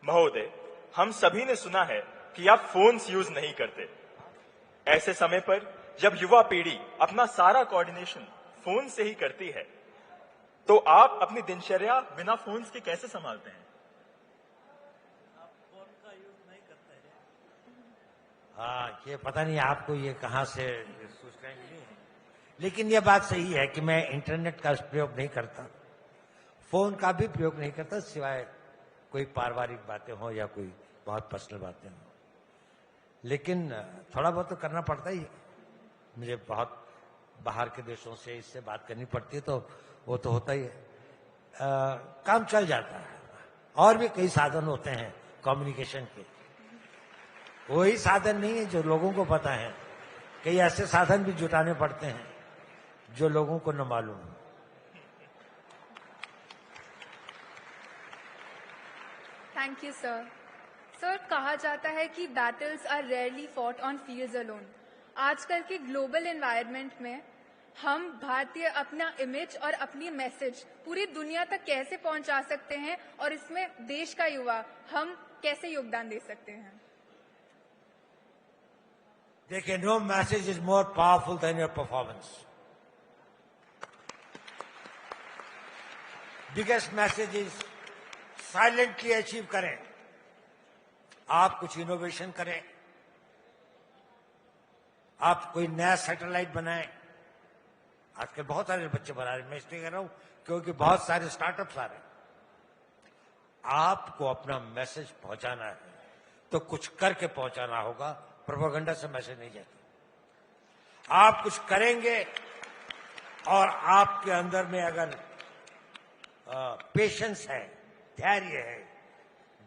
महोदय, हम सभी ने सुना है कि आप फोन्स यूज नहीं करते। ऐसे समय पर जब युवा पीढ़ी अपना सारा कोऑर्डिनेशन फोन से ही करती है, तो आप अपनी दिनचर्या बिना फोन्स के कैसे संभालते हैं? आप फोन का यूज नहीं करते हैं? हाँ, ये पता नहीं आपको ये कहाँ से सूचनाएं मिली हैं, लेकिन ये बात सही है कि मैं इंटरनेट का प्रयोग नहीं करता, फोन का भी प्रयोग नहीं करता, सिवाय कोई पारिवारिक बातें हो या कोई बहुत पर्सनल बातें हो। लेकिन थोड़ा बहुत तो करना पड़ता ही है। मुझे बहुत बाहर के देशों से इससे बात करनी पड़ती है, तो वो तो होता ही है। काम चल जाता है। और भी कई साधन होते हैं कम्युनिकेशन के, वही साधन नहीं है जो लोगों को पता है। कई ऐसे साधन भी जुटाने पड़ते हैं जो लोगों को न मालूम हो। Thank you sir. सर, कहा जाता है कि battles are rarely fought on fields alone. आजकल के ग्लोबल एनवायरनमेंट में हम भारतीय अपना इमेज और अपनी मैसेज पूरी दुनिया तक कैसे पहुंचा सकते हैं, और इसमें देश का युवा हम कैसे योगदान दे सकते हैं? देखिए, no message is more powerful than your performance. Biggest message is silently achieve करें। आप कुछ इनोवेशन करें, आप कोई नया सैटेलाइट बनाएं। आजकल बहुत सारे बच्चे बना रहे हैं, मैं इसलिए कह रहा हूं क्योंकि बहुत सारे स्टार्टअप्स आ रहे हैं। आपको अपना मैसेज पहुंचाना है तो कुछ करके पहुंचाना होगा, प्रोपेगेंडा से मैसेज नहीं जाता। आप कुछ करेंगे और आपके अंदर में अगर पेशेंस है, धैर्य है,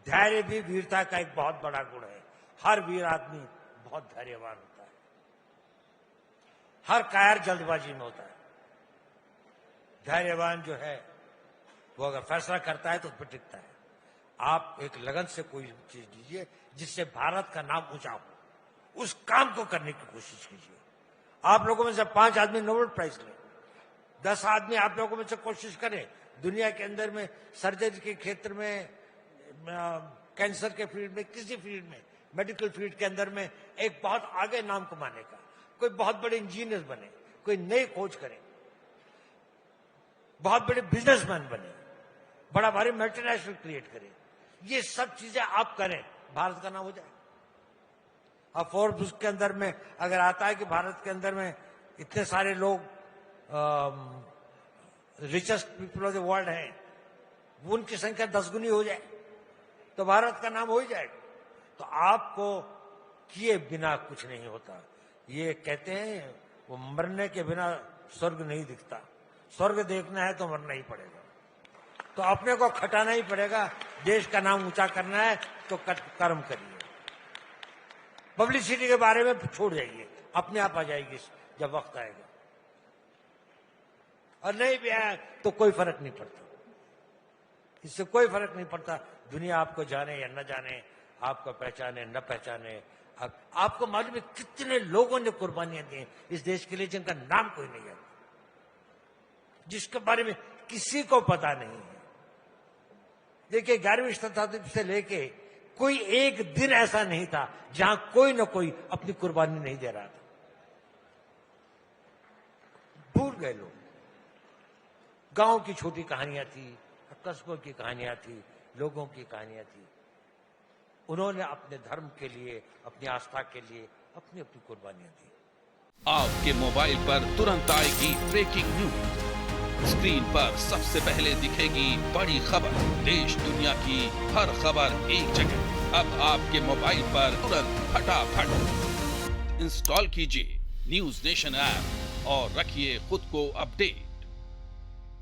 धैर्य भी वीरता का एक बहुत बड़ा गुण है। हर वीर आदमी बहुत धैर्यवान होता है। हर कायर जल्दबाजी में होता है। धैर्यवान जो है वो अगर फैसला करता है तो उस पर टिकता है। आप एक लगन से कोई चीज लीजिए जिससे भारत का नाम ऊंचा हो, उस काम को करने की कोशिश कीजिए। आप लोगों में से 5 आदमी नोबेल प्राइज लें, 10 आदमी आप लोगों में से कोशिश करें दुनिया के अंदर में सर्जरी के क्षेत्र में, कैंसर के फील्ड में, किसी फील्ड में, मेडिकल फील्ड के अंदर में एक बहुत आगे नाम कमाने का। कोई बहुत बड़े इंजीनियर बने, कोई नई खोज करे, बहुत बड़े बिजनेसमैन बने, बड़ा भारी मल्टीनेशनल क्रिएट करे। ये सब चीजें आप करें, भारत का नाम हो जाए। अब फोर्ब्स के अंदर में अगर आता है कि भारत के अंदर में इतने सारे लोग richest people of the world हैं, उनकी संख्या 10 गुनी हो जाए तो भारत का नाम हो ही जाएगा। तो आपको किए बिना कुछ नहीं होता। ये कहते हैं वो मरने के बिना स्वर्ग नहीं दिखता। स्वर्ग देखना है तो मरना ही पड़ेगा, तो अपने को खटाना ही पड़ेगा। देश का नाम ऊंचा करना है तो कर्म करिए। पब्लिसिटी के बारे में छोड़ जाइए, अपने आप आ जाएगी जब वक्त आएगा। और नहीं भी आया तो कोई फर्क नहीं पड़ता, इससे कोई फर्क नहीं पड़ता। दुनिया आपको जाने या न जाने, आपको पहचाने न पहचाने। आपको मालूम है कितने लोगों ने कुर्बानियां दी इस देश के लिए जिनका नाम कोई नहीं है, जिसके बारे में किसी को पता नहीं है। देखिए, 11वीं शताब्दी से लेके कोई एक दिन ऐसा नहीं था जहां कोई न कोई अपनी कुर्बानी नहीं दे रहा था। भूल गए लोग। गांव की छोटी कहानियां थी, कस्बों की कहानियां थी, लोगों की कहानियां थी। उन्होंने अपने धर्म के लिए, अपनी आस्था के लिए अपनी अपनी कुर्बानियां दी। आपके मोबाइल पर तुरंत आएगी ब्रेकिंग न्यूज। स्क्रीन पर सबसे पहले दिखेगी बड़ी खबर। देश दुनिया की हर खबर एक जगह। अब आपके मोबाइल पर तुरंत फटाफट इंस्टॉल कीजिए न्यूज नेशन ऐप और रखिए खुद को अपडेट।